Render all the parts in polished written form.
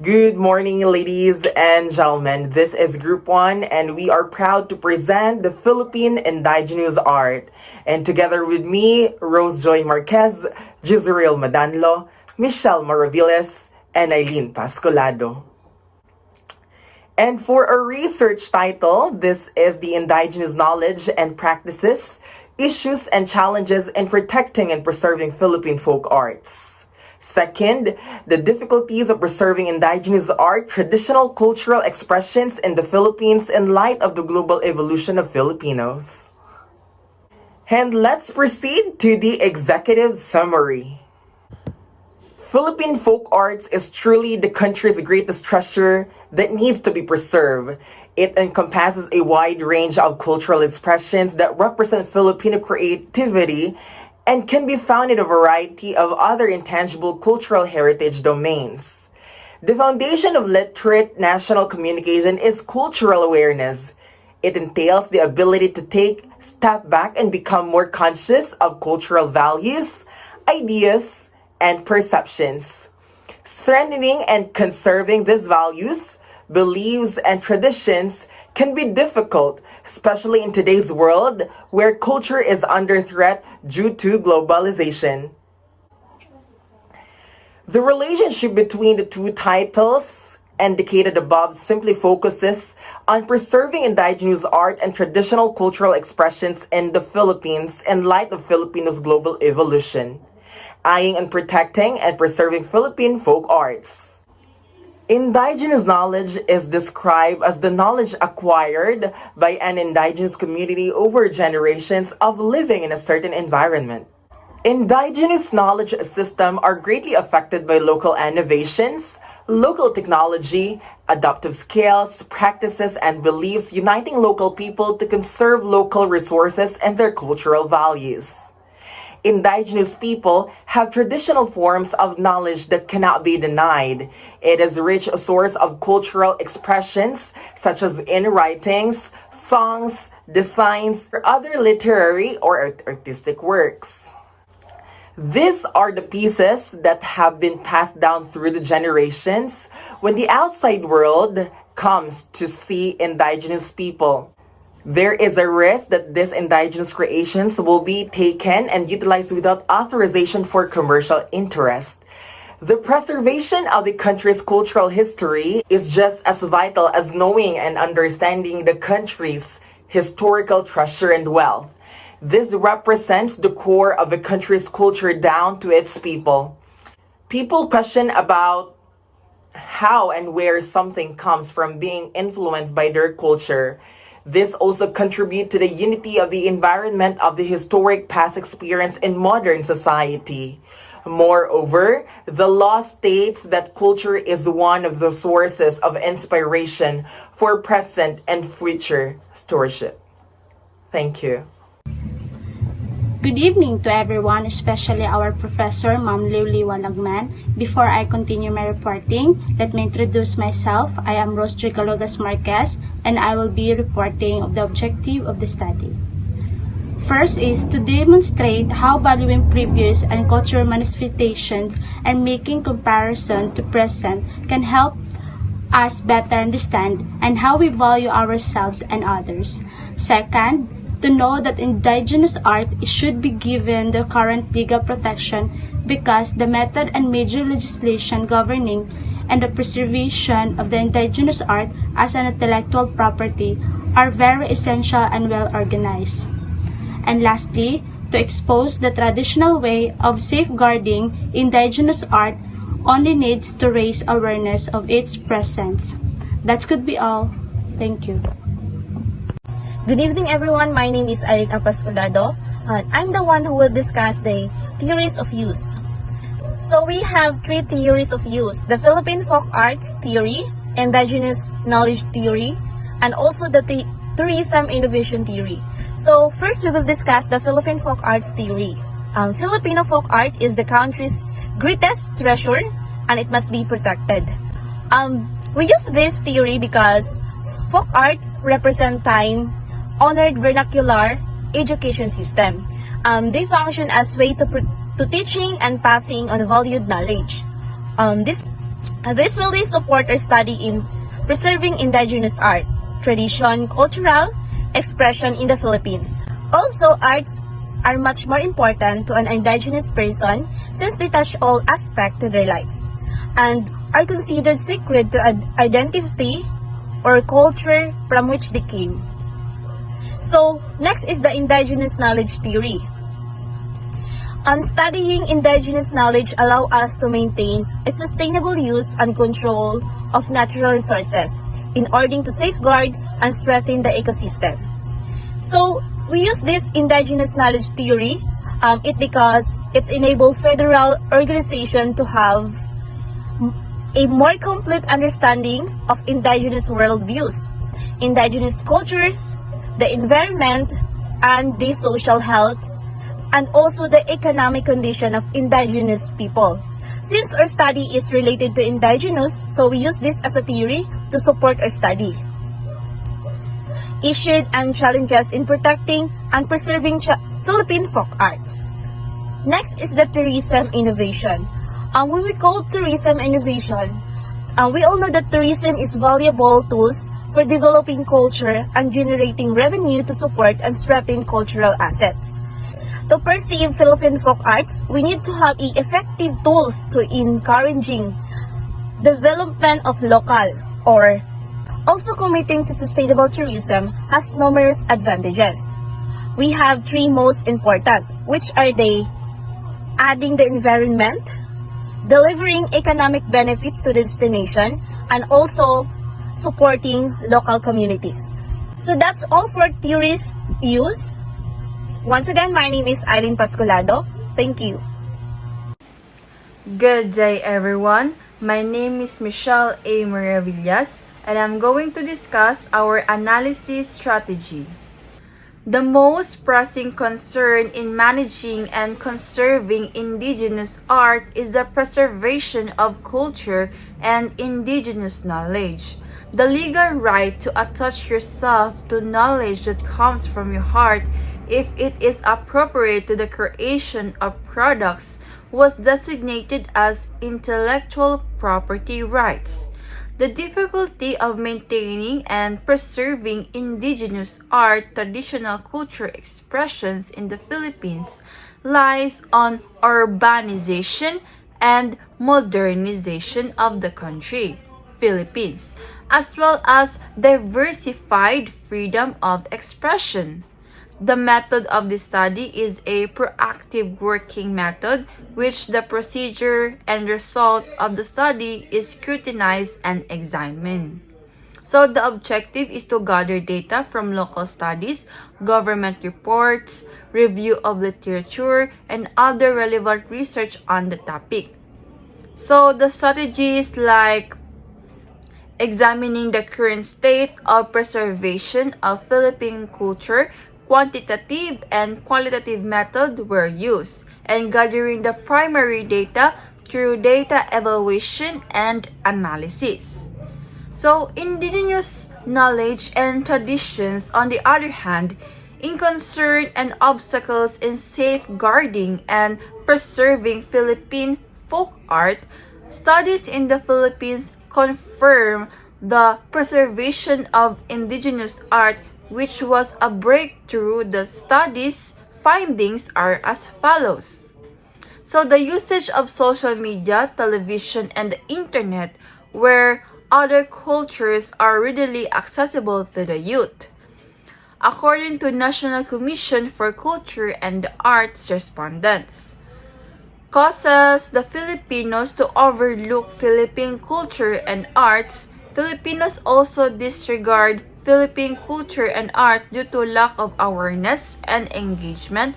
Good morning, ladies and gentlemen. This is Group 1, and we are proud to present the Philippine Indigenous Art. And together with me, Rose Joy Marquez, Jezreel Madanlo, Michelle Maraviles, and Eileen Pascolado. And for our research title, this is the Indigenous Knowledge and Practices, Issues and Challenges in Protecting and Preserving Philippine Folk Arts. Second, the difficulties of preserving indigenous art, traditional cultural expressions in the Philippines in light of the global evolution of Filipinos. And let's proceed to the executive summary. Philippine folk arts is truly the country's greatest treasure that needs to be preserved. It encompasses a wide range of cultural expressions that represent Filipino creativity and can be found in a variety of other intangible cultural heritage domains. The foundation of literate national communication is cultural awareness. It entails the ability to take a step back and become more conscious of cultural values, ideas, and perceptions. Strengthening and conserving these values, beliefs, and traditions can be difficult, especially in today's world where culture is under threat due to globalization. The relationship between the two titles indicated above simply focuses on preserving indigenous art and traditional cultural expressions in the Philippines in light of Filipinos' global evolution, eyeing and protecting and preserving Philippine folk arts. Indigenous knowledge is described as the knowledge acquired by an indigenous community over generations of living in a certain environment. Indigenous knowledge systems are greatly affected by local innovations, local technology, adaptive skills, practices, and beliefs uniting local people to conserve local resources and their cultural values. Indigenous people have traditional forms of knowledge that cannot be denied. It is a rich source of cultural expressions such as in writings, songs, designs, or other literary or artistic works. These are the pieces that have been passed down through the generations when the outside world comes to see indigenous people. There is a risk that these indigenous creations will be taken and utilized without authorization for commercial interest. The preservation of the country's cultural history is just as vital as knowing and understanding the country's historical treasure and wealth. This represents the core of the country's culture down to its people. People question about how and where something comes from being influenced by their culture. This also contributes to the unity of the environment of the historic past experience in modern society. Moreover, the law states that culture is one of the sources of inspiration for present and future stewardship. Thank you. Good evening to everyone, especially our professor, Ma'am Liwliwa Lagman. Before I continue my reporting, let me introduce myself. I am Rose Joy Marquez, and I will be reporting of the objective of the study. First is to demonstrate how valuing previous and cultural manifestations and making comparison to present can help us better understand and how we value ourselves and others. Second, to know that indigenous art should be given the current legal protection because the method and major legislation governing and the preservation of the indigenous art as an intellectual property are very essential and well organized. And lastly, to expose the traditional way of safeguarding indigenous art only needs to raise awareness of its presence. That could be all. Thank you. Good evening, everyone. My name is Eileen Pascolado, and I'm the one who will discuss the theories of use. So we have three theories of use: the Philippine folk arts theory, indigenous knowledge theory, and also the tourism innovation theory. So first, we will discuss the Philippine folk arts theory. Filipino folk art is the country's greatest treasure, and it must be protected. We use this theory because folk arts represent time honored vernacular education system. They function as way to teaching and passing on valued knowledge. This will support our study in preserving indigenous art, tradition, cultural expression in the Philippines. Also, arts are much more important to an indigenous person since they touch all aspects of their lives and are considered sacred to identity or culture from which they came. So, next is the indigenous knowledge theory. Studying indigenous knowledge allow us to maintain a sustainable use and control of natural resources in order to safeguard and strengthen the ecosystem. So, we use this indigenous knowledge theory because it's enabled federal organization to have a more complete understanding of indigenous worldviews, indigenous cultures, the environment, and the social health, and also the economic condition of indigenous people. Since our study is related to indigenous, so we use this as a theory to support our study. Issues and challenges in protecting and preserving Philippine folk arts. Next is the tourism innovation. When we call tourism innovation, we all know that tourism is valuable tools for developing culture and generating revenue to support and strengthen cultural assets. To perceive Philippine folk arts, we need to have effective tools to encouraging development of local or also committing to sustainable tourism has numerous advantages. We have three most important, which are they adding the environment, delivering economic benefits to the destination, and also supporting local communities. So that's all for tourist use. Once again, my name is Eileen Pascolado. Thank you. Good day, everyone. My name is Michelle A. Maravillas, and I'm going to discuss our analysis strategy. The most pressing concern in managing and conserving indigenous art is the preservation of culture and indigenous knowledge. The legal right to attach yourself to knowledge that comes from your heart, if it is appropriate to the creation of products, was designated as intellectual property rights. The difficulty of maintaining and preserving indigenous art, traditional culture expressions in the Philippines lies on urbanization and modernization of the country, Philippines, as well as diversified freedom of expression. The method of the study is a proactive working method, which the procedure and result of the study is scrutinized and examined. So the objective is to gather data from local studies, government reports, review of literature, and other relevant research on the topic. So the strategies like examining the current state of preservation of Philippine culture, quantitative and qualitative method were used, and gathering the primary data through data evaluation and analysis. So, indigenous knowledge and traditions, on the other hand, in concern and obstacles in safeguarding and preserving Philippine folk art, studies in the Philippines confirm the preservation of indigenous art, which was a breakthrough. The study's findings are as follows. So the usage of social media, television, and the internet, where other cultures are readily accessible to the youth. According to National Commission for Culture and the Arts respondents, causes the Filipinos to overlook Philippine culture and arts. Filipinos also disregard Philippine culture and art due to lack of awareness and engagement,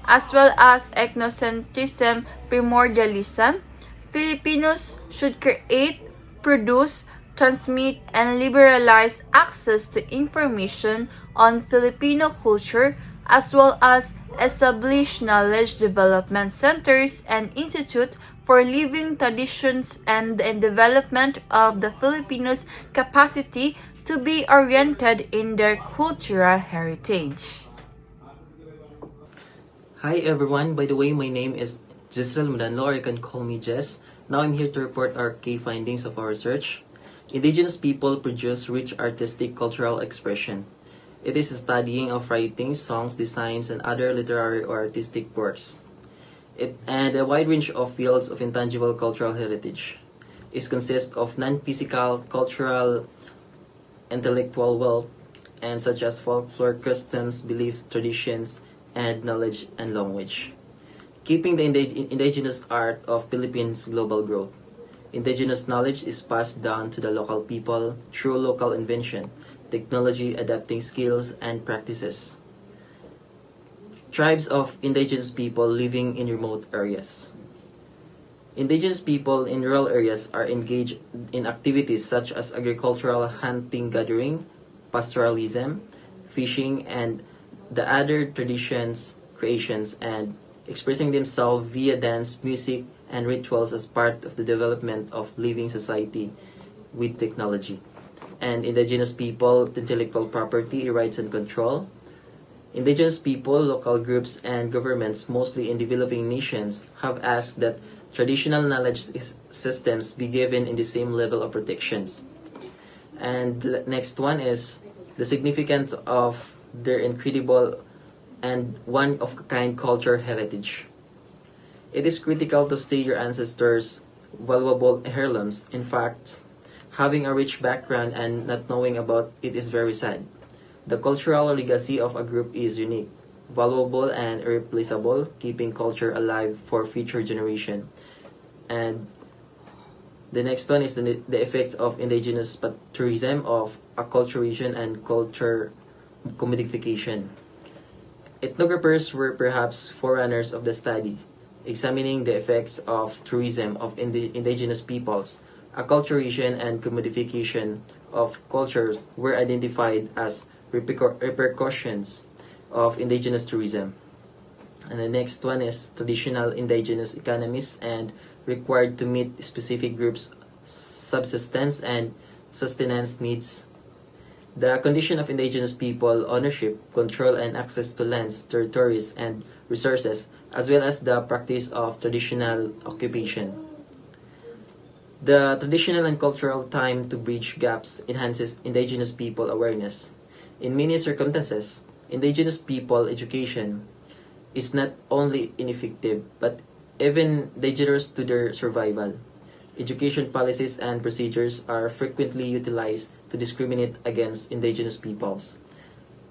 as well as ethnocentrism, primordialism. Filipinos should create, produce, transmit, and liberalize access to information on Filipino culture, as well as establish knowledge development centers and institute for living traditions and the development of the Filipinos' capacity to be oriented in their cultural heritage. Hi everyone, by the way, my name is Jisrael Mudanlo, or you can call me Jess, Now I'm here to report our key findings of our research. Indigenous people produce rich artistic cultural expression. It is a studying of writings, songs, designs, and other literary or artistic works. And a wide range of fields of intangible cultural heritage. It consists of non-physical, cultural, intellectual wealth, and such as folklore, customs, beliefs, traditions, and knowledge and language. Keeping the indigenous art of Philippines' global growth. Indigenous knowledge is passed down to the local people through local invention, technology, adapting skills, and practices. Tribes of indigenous people living in remote areas. Indigenous people in rural areas are engaged in activities such as agricultural hunting gathering, pastoralism, fishing, and the other traditions, creations, and expressing themselves via dance, music, and rituals as part of the development of living society with technology. And indigenous people, intellectual property, rights and control. Indigenous people, local groups, and governments, mostly in developing nations, have asked that traditional knowledge systems be given in the same level of protections. And the next one is the significance of their incredible and one-of-a-kind culture heritage. It is critical to see your ancestors' valuable heirlooms. In fact, having a rich background and not knowing about it is very sad. The cultural legacy of a group is unique, valuable, and irreplaceable, keeping culture alive for future generation. And the next one is the effects of indigenous tourism of acculturation and culture commodification. Ethnographers were perhaps forerunners of the study, examining the effects of tourism of indigenous peoples. Acculturation and commodification of cultures were identified as repercussions of indigenous tourism. And the next one is traditional indigenous economies and required to meet specific groups' subsistence and sustenance needs. The condition of indigenous people, ownership, control, and access to lands, territories, and resources, as well as the practice of traditional occupation. The traditional and cultural time to bridge gaps enhances indigenous people awareness. In many circumstances, indigenous people education is not only ineffective but even dangerous to their survival. Education policies and procedures are frequently utilized to discriminate against indigenous peoples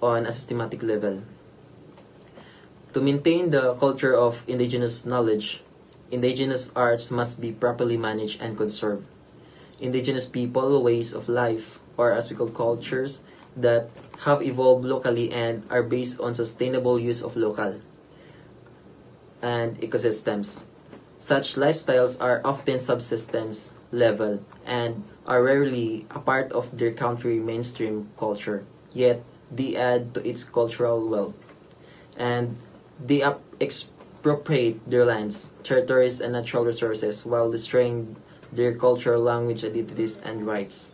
on a systematic level. To maintain the culture of indigenous knowledge, indigenous arts must be properly managed and conserved. Indigenous people ways of life, or as we call cultures, that have evolved locally and are based on sustainable use of local and ecosystems. Such lifestyles are often subsistence level and are rarely a part of their country mainstream culture, yet they add to its cultural wealth. And they expropriate their lands, territories, and natural resources while destroying their cultural language identities and rights.